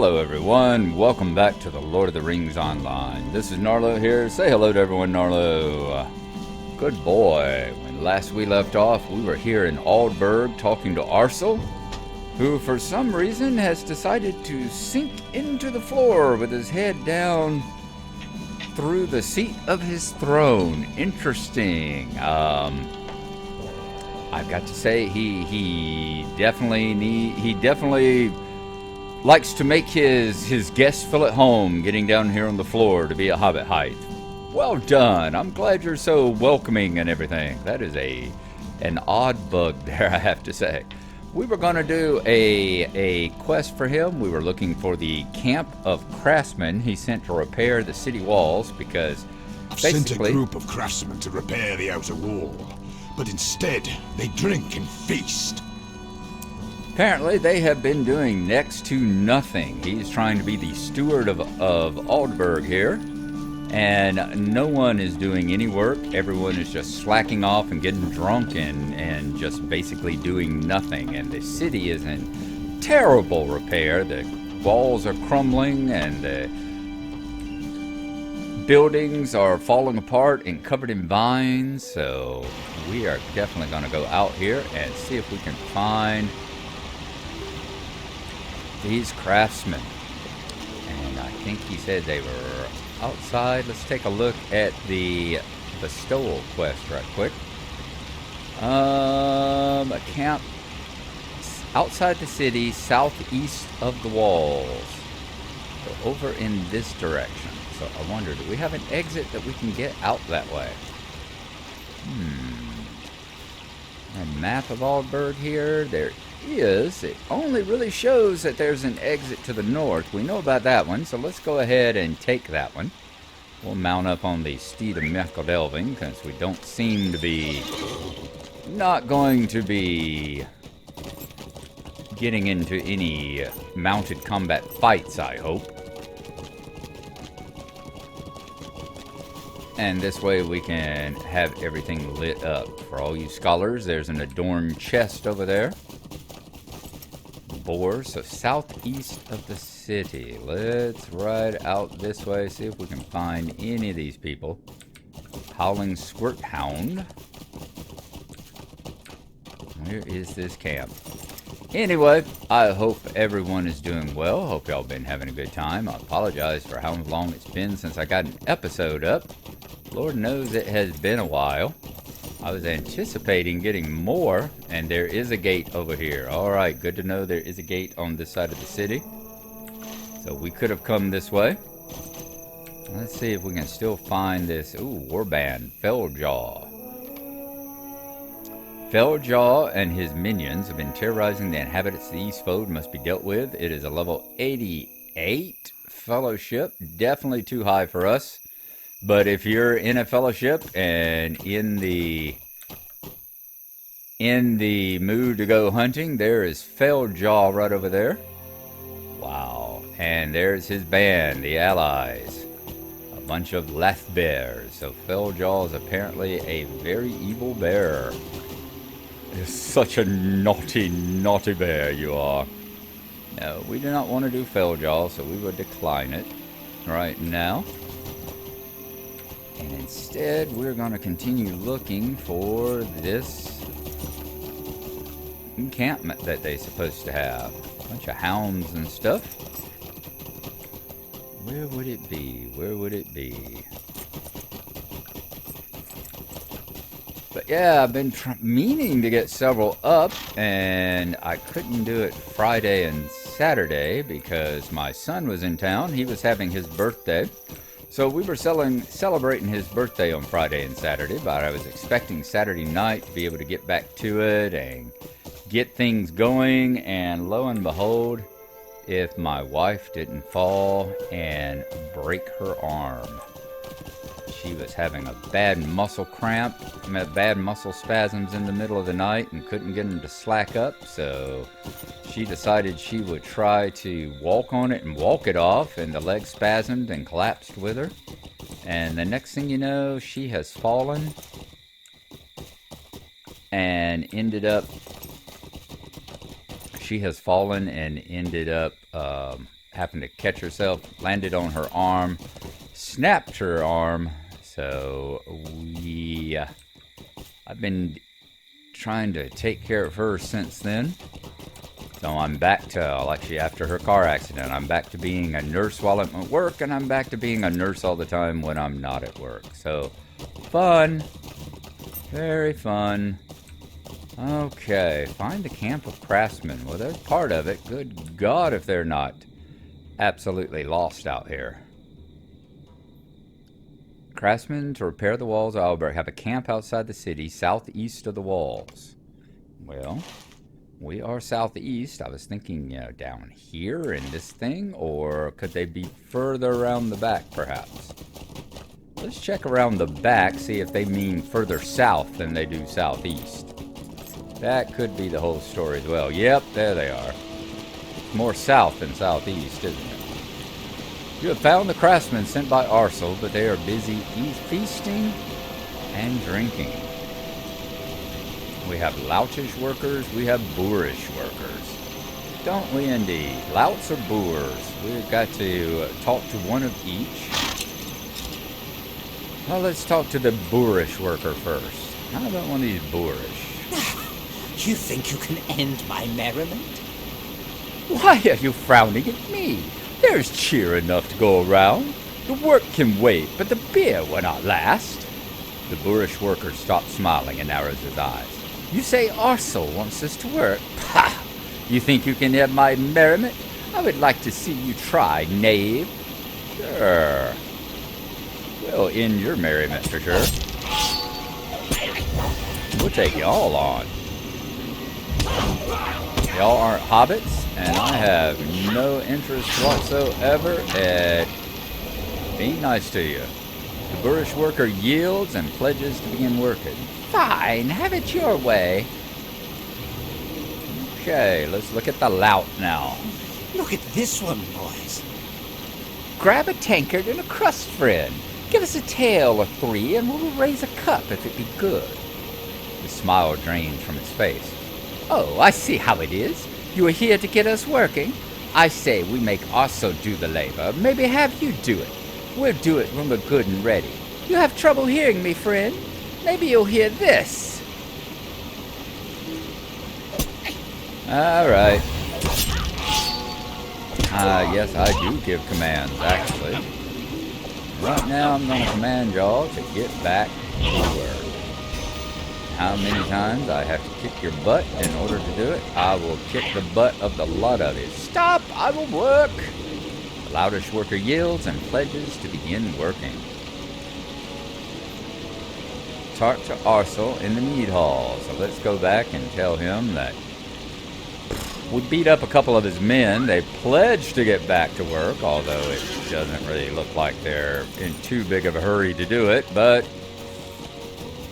Hello everyone, welcome back to the Lord of the Rings Online. This is Gnarlo here. Say hello to everyone, Gnarlo. Good boy. When last we left off, we were here in Aldburg talking to Arsel, who for some reason has decided to sink into the floor with his head down through the seat of his throne. Interesting. I've got to say he definitely likes to make his guests feel at home getting down here on the floor to be at hobbit height. Well done. I'm glad you're so welcoming and everything. That is an odd bug there, I have to say. We were going to do a quest for him. We were looking for the camp of craftsmen he sent to repair the city walls because I've sent a group of craftsmen to repair the outer wall, but instead they drink and feast. Apparently, they have been doing next to nothing. He's trying to be the steward of Aldburg here, and no one is doing any work. Everyone is just slacking off and getting drunk and just basically doing nothing. And the city is in terrible repair. The walls are crumbling, and the buildings are falling apart and covered in vines. So we are definitely going to go out here and see if we can find these craftsmen. And I think he said they were outside. Let's take a look at the bestowal quest right quick. A camp outside the city, southeast of the walls. So over in this direction. So I wonder, do we have an exit that we can get out that way? A map of Aldburg here. There is. It only really shows that there's an exit to the north. We know about that one, so let's go ahead and take that one. We'll mount up on the steed of Mecheldelving because we don't seem to be not going to be getting into any mounted combat fights, I hope. And this way we can have everything lit up. For all you scholars, there's an adorned chest over there. So southeast of the city. Let's ride out this way, see if we can find any of these people. Howling Squirt Hound. Where is this camp? Anyway, I hope everyone is doing well. Hope y'all been having a good time. I apologize for how long it's been since I got an episode up. Lord knows it has been a while. I was anticipating getting more, and there is a gate over here. Alright, good to know there is a gate on this side of the city. So we could have come this way. Let's see if we can still find this. Ooh, warband, Felljaw. Felljaw and his minions have been terrorizing the inhabitants of the Eastfold. Must be dealt with. It is a level 88 fellowship. Definitely too high for us. But if you're in a fellowship and in the mood to go hunting, there is Felljaw right over there. Wow. And there's his band, the Allies. A bunch of Lath bears. So Felljaw is apparently a very evil bear. You're such a naughty, naughty bear you are. No, we do not want to do Felljaw, so we will decline it right now. And instead, we're going to continue looking for this encampment that they're supposed to have. A bunch of hounds and stuff. Where would it be? Where would it be? But yeah, I've been meaning to get several up, and I couldn't do it Friday and Saturday because my son was in town. He was having his birthday. So we were celebrating his birthday on Friday and Saturday, but I was expecting Saturday night to be able to get back to it and get things going. And lo and behold, if my wife didn't fall and break her arm. She was having a bad muscle cramp, bad muscle spasms in the middle of the night and couldn't get them to slack up. So she decided she would try to walk on it and walk it off, and the leg spasmed and collapsed with her. And the next thing you know, she has fallen and ended up happened to catch herself, landed on her arm, snapped her arm. So I've been trying to take care of her since then. So I'm back to, well, actually after her car accident, I'm back to being a nurse while I'm at work, and I'm back to being a nurse all the time when I'm not at work. So fun, very fun. Okay, find the camp of craftsmen. Well, they're part of it. Good God, if they're not absolutely lost out here. Craftsmen to repair the walls of Albert have a camp outside the city, southeast of the walls. Well, we are southeast. I was thinking, down here in this thing, or could they be further around the back, perhaps? Let's check around the back, see if they mean further south than they do southeast. That could be the whole story as well. Yep, there they are. It's more south than southeast, isn't it? You have found the craftsmen sent by Arsel, but they are busy feasting and drinking. We have loutish workers, we have boorish workers. Don't we indeed? Louts or boors? We've got to talk to one of each. Well, let's talk to the boorish worker first. How about one of these boorish? You think you can end my merriment? Why are you frowning at me? There's cheer enough to go around. The work can wait, but the beer will not last. The boorish worker stops smiling and narrows his eyes. You say Arsel wants us to work? Pah! You think you can end my merriment? I would like to see you try, knave. Sure. We'll end your merriment for sure. We'll take y'all on. Y'all aren't hobbits, and I have no interest whatsoever at being nice to you. The boorish worker yields and pledges to begin working. Fine, have it your way. Okay, let's look at the lout now. Look at this one, boys. Grab a tankard and a crust, friend. Give us a tale or three, and we'll raise a cup if it be good. The smile drains from his face. Oh, I see how it is. You are here to get us working. I say we make Arsel do the labor. Maybe have you do it. We'll do it when we're good and ready. You have trouble hearing me, friend? Maybe you'll hear this. All right. Yes, I do give commands, actually. Right now, I'm going to command y'all to get back to work. How many times I have to kick your butt in order to do it? I will kick the butt of the lot of you. Stop! I will work! The loutish worker yields and pledges to begin working. Talk to Arsel in the mead hall. So let's go back and tell him that we beat up a couple of his men. They pledged to get back to work, although it doesn't really look like they're in too big of a hurry to do it, but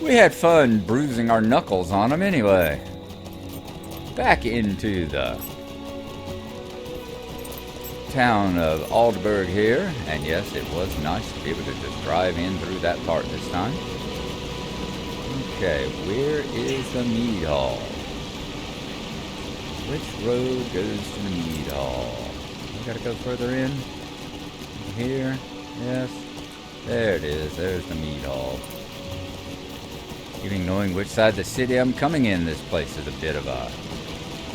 we had fun bruising our knuckles on them anyway. Back into the town of Aldberg here, and yes, it was nice to be able to just drive in through that part this time. Okay, where is the mead hall? Which road goes to the mead hall? We gotta go further in. Here, yes. There it is, there's the mead hall. Even knowing which side of the city I'm coming in, this place is a bit of a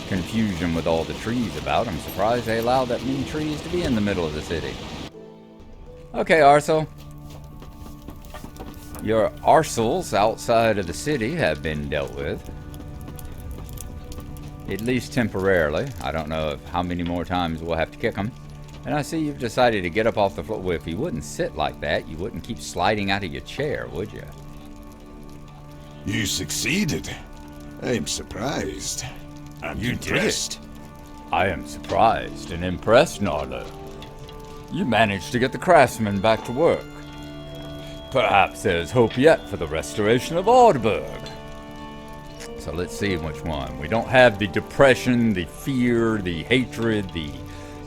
confusion with all the trees about. I'm surprised they allow that many trees to be in the middle of the city. Okay, Arsel. Your Arsels outside of the city have been dealt with. At least temporarily. I don't know how many more times we'll have to kick them. And I see you've decided to get up off the floor. Well, if you wouldn't sit like that, you wouldn't keep sliding out of your chair, would you? You succeeded. I'm surprised. I'm You impressed. did it. I am surprised and impressed, Gnarlo. You managed to get the craftsmen back to work. Perhaps there's hope yet for the restoration of Aldberg. So let's see which one. We don't have the depression, the fear, the hatred,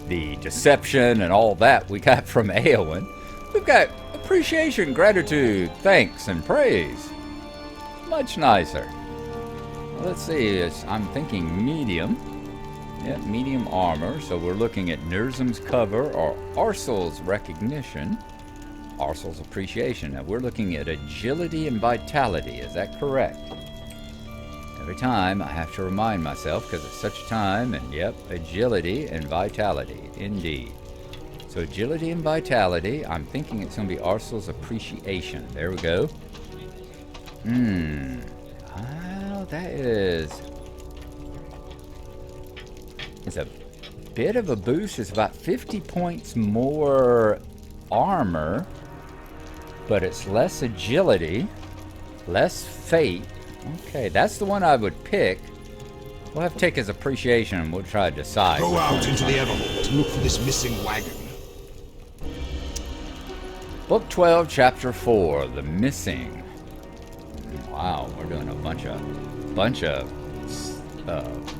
the deception, and all that we got from Eomer. We've got appreciation, gratitude, thanks, and praise. Much nicer. Let's see, I'm thinking medium. Yep, medium armor. So we're looking at Nurzum's cover or Arsel's recognition. Arsel's appreciation. Now we're looking at agility and vitality. Is that correct? Every time I have to remind myself because it's such a time, and yep, agility and vitality, indeed. So agility and vitality, I'm thinking it's going to be Arsel's appreciation. There we go. Well, that is... It's a bit of a boost. It's about 50 points more armor, but it's less agility, less fate. Okay, that's the one I would pick. We'll have to take his appreciation and we'll try to decide. Go out into the Everholt and look for this missing wagon. Book 12, Chapter 4, The Missing. Wow, we're doing a bunch of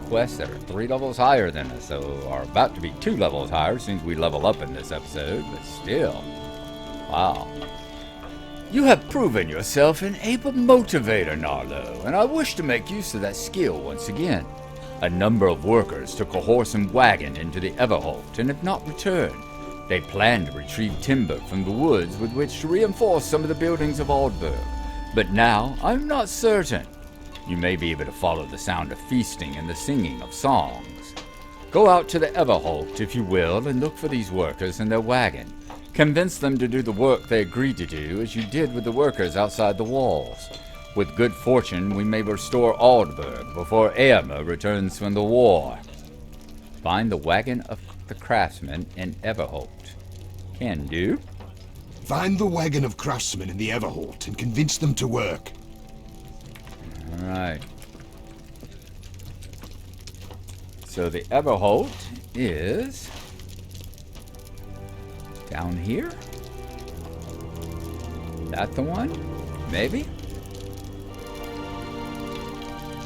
quests that are 3 levels higher than us, so are about to be 2 levels higher since we level up in this episode, but still. Wow. You have proven yourself an able motivator, Gnarlo, and I wish to make use of that skill once again. A number of workers took a horse and wagon into the Everholt and have not returned. They plan to retrieve timber from the woods with which to reinforce some of the buildings of Aldburg, but now I'm not certain. You may be able to follow the sound of feasting and the singing of songs. Go out to the Everholt, if you will, and look for these workers and their wagon. Convince them to do the work they agreed to do, as you did with the workers outside the walls. With good fortune, we may restore Aldburg before Eomer returns from the war. Find the wagon of the craftsman in Everholt. Can do. Find the wagon of craftsmen in the Everholt and convince them to work. Alright. So the Everholt is... down here? That the one? Maybe?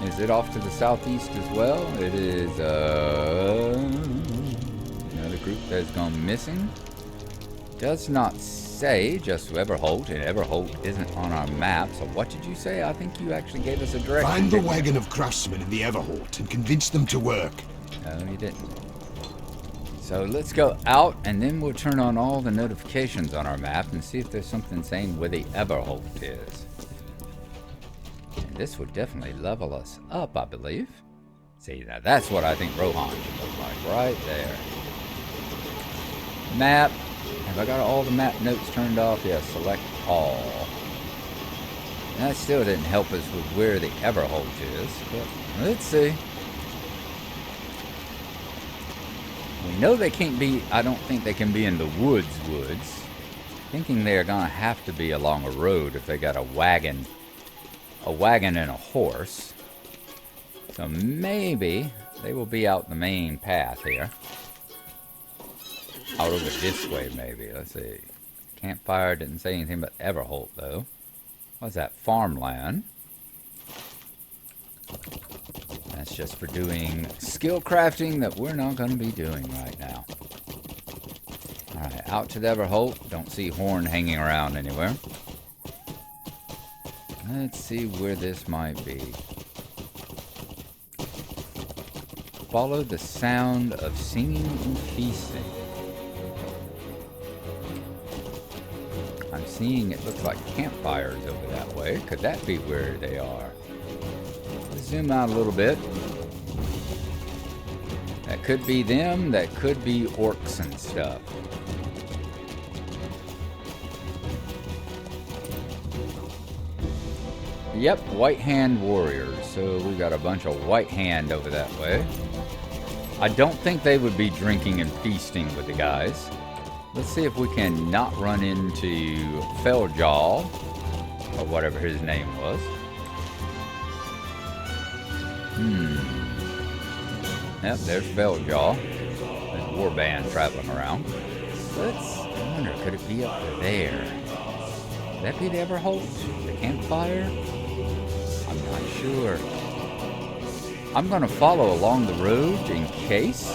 Is it off to the southeast as well? It is, another group that has gone missing. Does not say just Everholt, and Everholt isn't on our map, so what did you say? I think you actually gave us a direction. Find the wagon of craftsmen in the Everholt and convince them to work. No, you didn't. So let's go out, and then we'll turn on all the notifications on our map and see if there's something saying where the Everholt is. And this would definitely level us up, I believe. See, now that's what I think Rohan should look like, right there. Map. Have I got all the map notes turned off? Yeah, select all. That still didn't help us with where the Everholt is, but let's see. We know they can't be, I don't think they can be in the woods. Thinking they're gonna have to be along a road if they got a wagon and a horse. So maybe they will be out the main path here. Out over this way maybe, let's see. Campfire didn't say anything about Everholt though. What's that, farmland? That's just for doing skill crafting that we're not going to be doing right now. Alright, out to the Everholt. Don't see Horn hanging around anywhere. Let's see where this might be. Follow the sound of singing and feasting. I'm seeing it looks like campfires over that way. Could that be where they are? Zoom out a little bit. That could be them, that could be orcs and stuff. Yep, White Hand warriors. So we got a bunch of White Hand over that way. I don't think they would be drinking and feasting with the guys. Let's see if we can not run into Felljaw, or whatever his name was. Yep, there's Felljaw. There's a warband traveling around. I wonder, could it be up there? Could that be the Everholt? The campfire? I'm not sure. I'm going to follow along the road in case.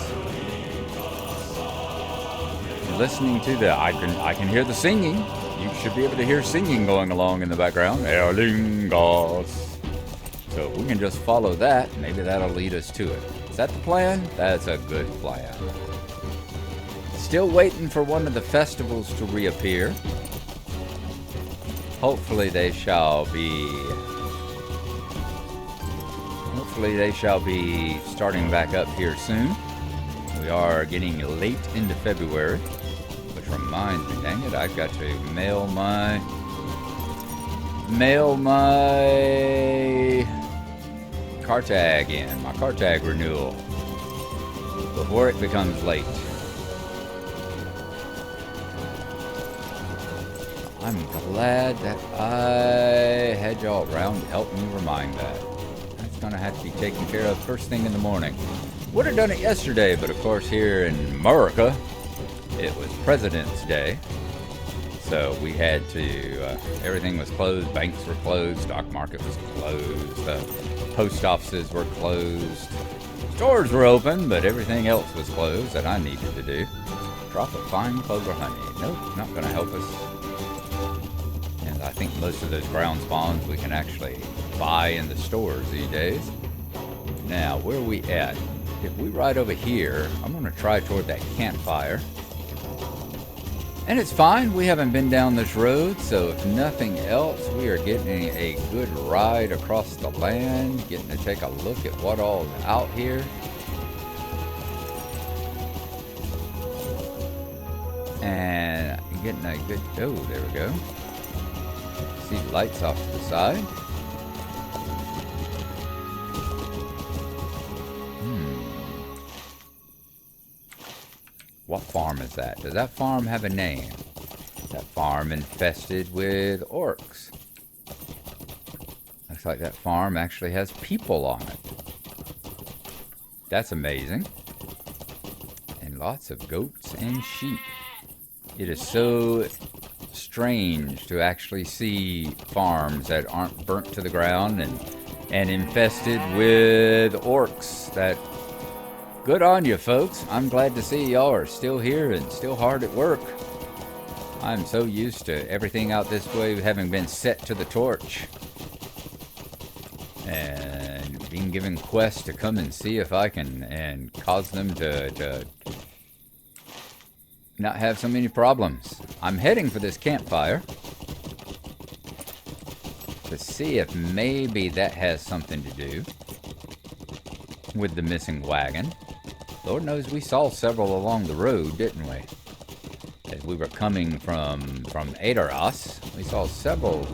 Listening to the, I can hear the singing. You should be able to hear singing going along in the background. Erlingos. So if we can just follow that, maybe that'll lead us to it. Is that the plan? That's a good plan. Still waiting for one of the festivals to reappear. Hopefully they shall be starting back up here soon. We are getting late into February, which reminds me, dang it, I've got to mail my car tag in, my car tag renewal, before it becomes late. I'm glad that I had y'all around to help me remind that. That's gonna have to be taken care of first thing in the morning. Would have done it yesterday, but of course here in America, it was President's Day. So we had to, everything was closed, banks were closed, stock market was closed, post offices were closed, stores were open, but everything else was closed that I needed to do. Drop of fine clover honey. Nope, not gonna help us. And I think most of those ground spawns we can actually buy in the stores these days. Now, where are we at? If we ride over here, I'm gonna try toward that campfire. And it's fine, we haven't been down this road, so if nothing else, we are getting a good ride across the land, getting to take a look at what all's out here. And getting a good, oh, there we go. See the lights off to the side. What farm is that? Does that farm have a name? That farm infested with orcs. Looks like that farm actually has people on it. That's amazing. And lots of goats and sheep. It is so strange to actually see farms that aren't burnt to the ground and infested with orcs. That good on you, folks. I'm glad to see y'all are still here and still hard at work. I'm so used to everything out this way having been set to the torch. And being given quests to come and see if I can and cause them to not have so many problems. I'm heading for this campfire to see if maybe that has something to do with the missing wagon. Lord knows we saw several along the road, didn't we? As we were coming from Adaros, we saw several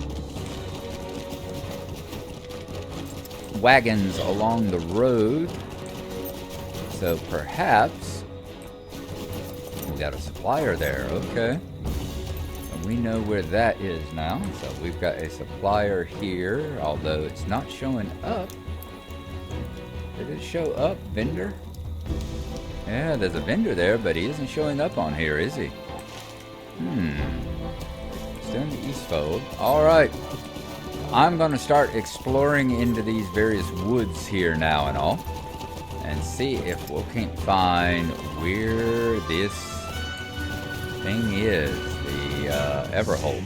wagons along the road. So perhaps we got a supplier there. Okay. And we know where that is now. So we've got a supplier here, although it's not showing up. Did it show up, vendor? Yeah, there's a vendor there, but he isn't showing up on here, is he? Still in the Eastfold. Alright. I'm going to start exploring into these various woods here now and all. And see if we can't find where this thing is. The Everholt.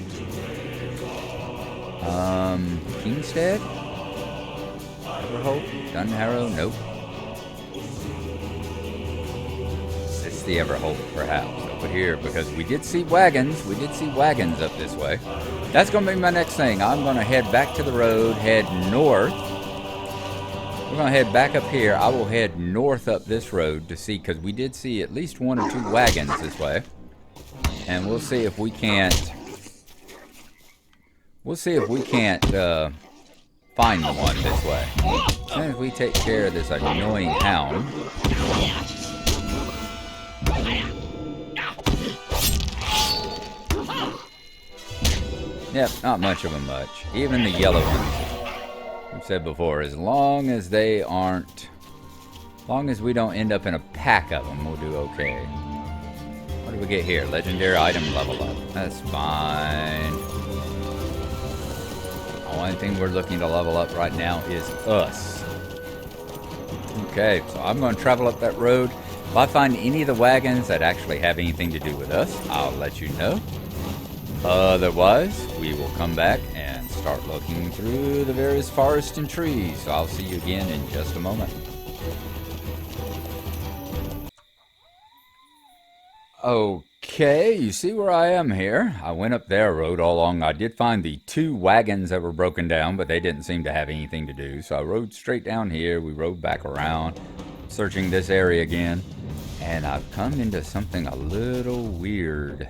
Kingstead? Everholt? Dunharrow? Nope. It's the Everholt, perhaps, over here, because we did see wagons. We did see wagons up this way. That's going to be my next thing. I'm going to head back to the road, head north. We're going to head back up here. I will head north up this road to see, because we did see at least 1 or 2 wagons this way. And we'll see if we can't... find one this way. As soon as we take care of this annoying hound. Yep, not much of them much. Even the yellow ones. I've said before, as long as they aren't... As long as we don't end up in a pack of them, we'll do okay. What do we get here? Legendary item level up. That's fine. The only thing we're looking to level up right now is us. Okay, so I'm going to travel up that road. If I find any of the wagons that actually have anything to do with us, I'll let you know. Otherwise, we will come back and start looking through the various forests and trees. So I'll see you again in just a moment. Okay, you see where I am here. I went up there, rode all along. I did find the 2 wagons that were broken down, but they didn't seem to have anything to do. So I rode straight down here. We rode back around, searching this area again. And I've come into something a little weird.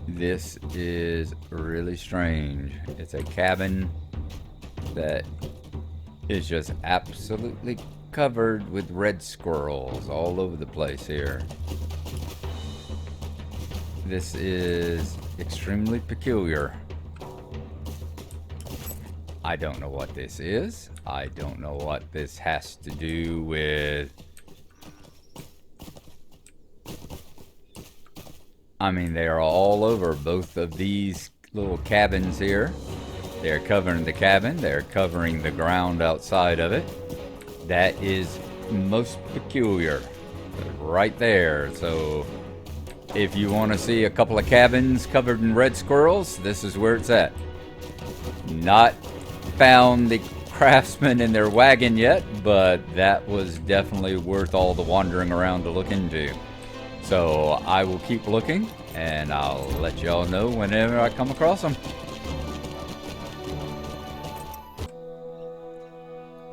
This is really strange. It's a cabin that is just absolutely covered with red squirrels all over the place here. This is extremely peculiar. I don't know what this is. I don't know what this has to do with... I mean, they are all over both of these little cabins here. They're covering the cabin. They're covering the ground outside of it. That is most peculiar. Right there. So, if you want to see a couple of cabins covered in red squirrels, this is where it's at. Not found the craftsmen in their wagon yet, but that was definitely worth all the wandering around to look into. So I will keep looking, and I'll let y'all know whenever I come across them.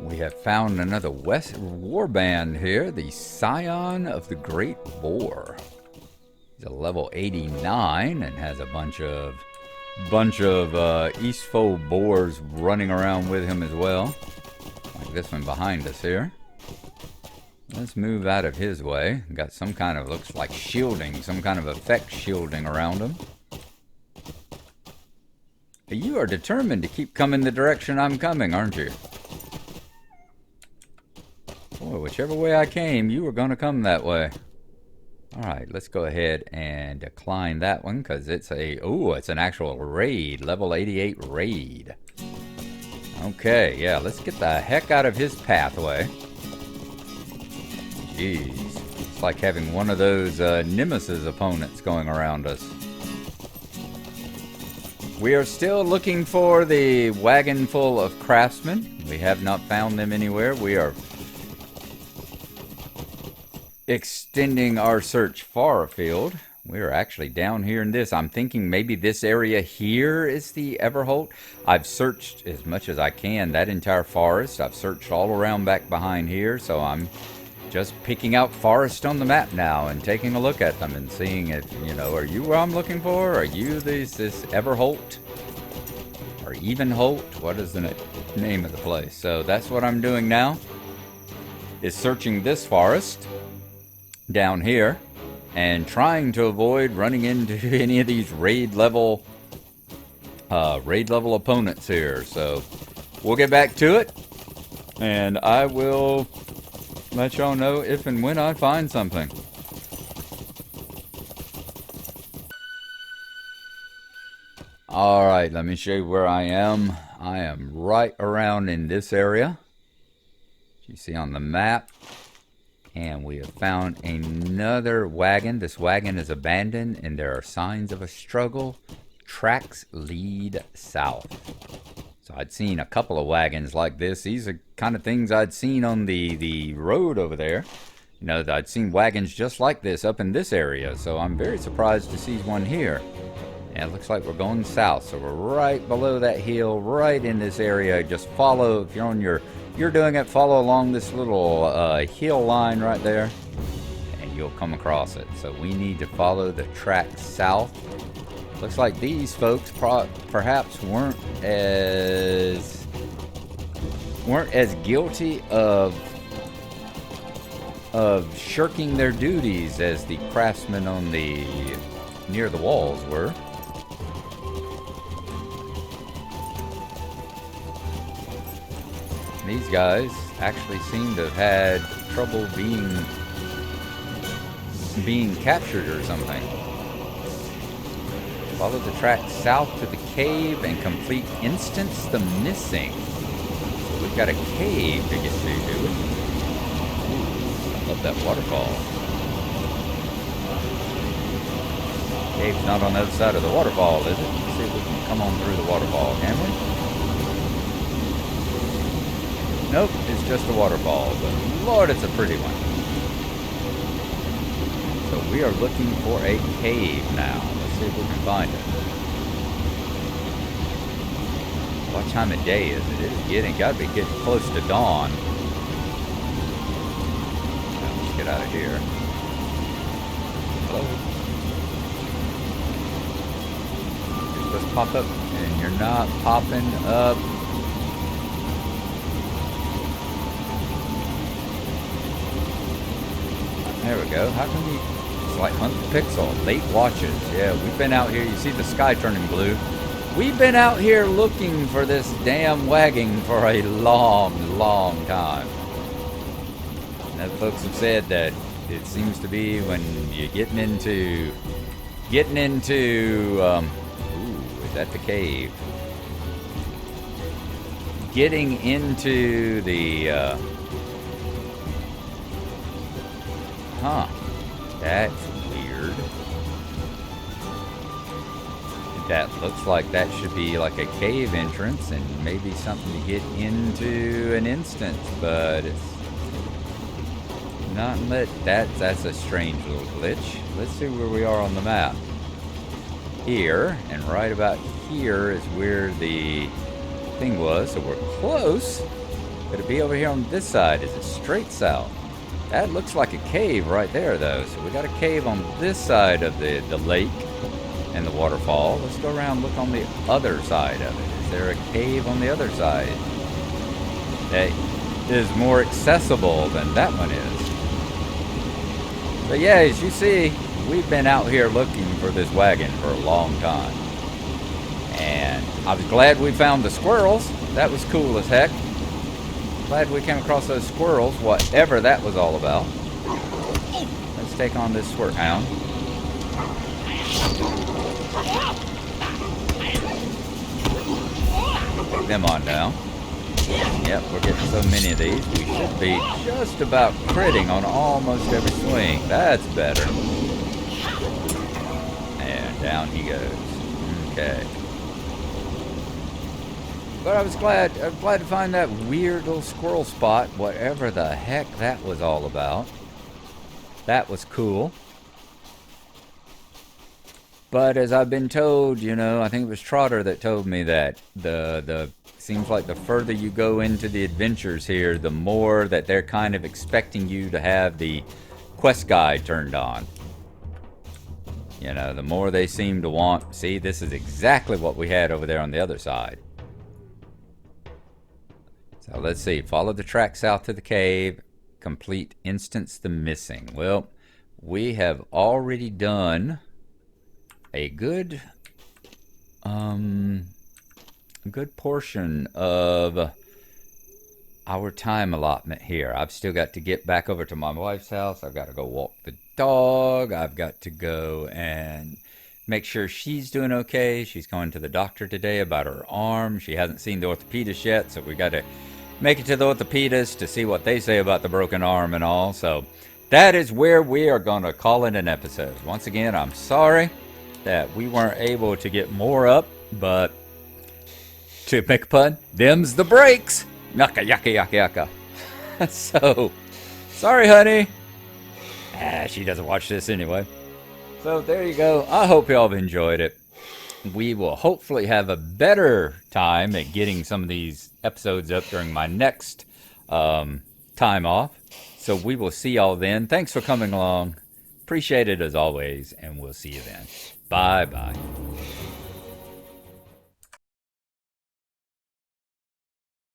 We have found another warband here, the Scion of the Great Boar. He's a level 89 and has a bunch of Eastfold boars running around with him as well. Like this one behind us here. Let's move out of his way. Got some kind of, looks like shielding, some kind of effect shielding around him. You are determined to keep coming the direction I'm coming, aren't you? Boy, whichever way I came, you were going to come that way. Alright, let's go ahead and decline that one because it's it's an actual raid, level 88 raid. Okay, yeah, let's get the heck out of his pathway. Jeez, it's like having one of those Nemesis opponents going around us. We are still looking for the wagon full of craftsmen. We have not found them anywhere. We are extending our search far afield. We are actually down here in this. I'm thinking maybe this area here is the Everholt. I've searched as much as I can that entire forest. I've searched all around back behind here, so I'm just picking out forest on the map now and taking a look at them and seeing if, you know, are you where I'm looking for? Are you this Everholt? Or Evenholt? What is the name of the place? So that's what I'm doing now, is searching this forest down here and trying to avoid running into any of these raid level opponents here. So we'll get back to it, and I will let y'all know if and when I find something. Alright, let me show you where I am. I am right around in this area, you see on the map. And we have found another wagon. This wagon is abandoned, and there are signs of a struggle. Tracks lead south. So I'd seen a couple of wagons like this. These are kind of things I'd seen on the road over there. You know, I'd seen wagons just like this up in this area. So I'm very surprised to see one here. And it looks like we're going south. So we're right below that hill, right in this area. Just follow, if you're doing it, follow along this little hill line right there, and you'll come across it. So we need to follow the track south. Looks like these folks perhaps weren't as guilty of shirking their duties as the craftsmen on near the walls were. These guys actually seem to have had trouble being captured or something. Follow the track south to the cave and complete Instance the Missing. So we've got a cave to get to, do we? Ooh, I love that waterfall. Cave's not on the other side of the waterfall, is it? Let's see if we can come on through the waterfall, can we? Nope, it's just a waterfall, but Lord, it's a pretty one. So we are looking for a cave now. Let's see if we can find it. What time of day is it? It's gotta be getting close to dawn. Now, let's get out of here. Hello? You're supposed to pop up, and you're not popping up. There we go. How can we... It's like hunt the pixel. Late watches. Yeah, we've been out here. You see the sky turning blue. We've been out here looking for this damn wagon for a long, long time. And folks have said that it seems to be when you're getting into... ooh, is that the cave? Getting into the... Huh. That's weird. That looks like that should be like a cave entrance and maybe something to get into an instant, but it's not lit. That's a strange little glitch. Let's see where we are on the map. Here, and right about here is where the thing was, so we're close. Could it be over here on this side? Is it straight south? That looks like a cave right there, though. So we got a cave on this side of the lake and the waterfall. Let's go around and look on the other side of it. Is there a cave on the other side that is more accessible than that one is? But yeah, as you see, we've been out here looking for this wagon for a long time. And I was glad we found the squirrels. That was cool as heck. Glad we came across those squirrels, whatever that was all about. Let's take on this squirt hound. Put them on now. Yep, we're getting so many of these. We should be just about critting on almost every swing. That's better. And down he goes. Okay. But I was glad to find that weird little squirrel spot, whatever the heck that was all about. That was cool. But as I've been told, you know, I think it was Trotter that told me that the seems like the further you go into the adventures here, the more that they're kind of expecting you to have the quest guide turned on. You know, the more they seem to want, see, this is exactly what we had over there on the other side. So let's see, follow the track south to the cave, complete instance the missing. Well, we have already done a good portion of our time allotment here. I've still got to get back over to my wife's house. I've got to go walk the dog. I've got to go and make sure she's doing okay. She's going to the doctor today about her arm. She hasn't seen the orthopedist yet, so we got to make it to the orthopedist to see what they say about the broken arm and all. So that is where we are going to call it an episode. Once again, I'm sorry that we weren't able to get more up, but to make a pun, them's the breaks. Yaka, yaka, yaka, yaka. So, sorry, honey. She doesn't watch this anyway. So there you go. I hope y'all have enjoyed it. We will hopefully have a better time at getting some of these episodes up during my next time off. So we will see y'all then. Thanks for coming along. Appreciate it as always, and we'll see you then. Bye-bye.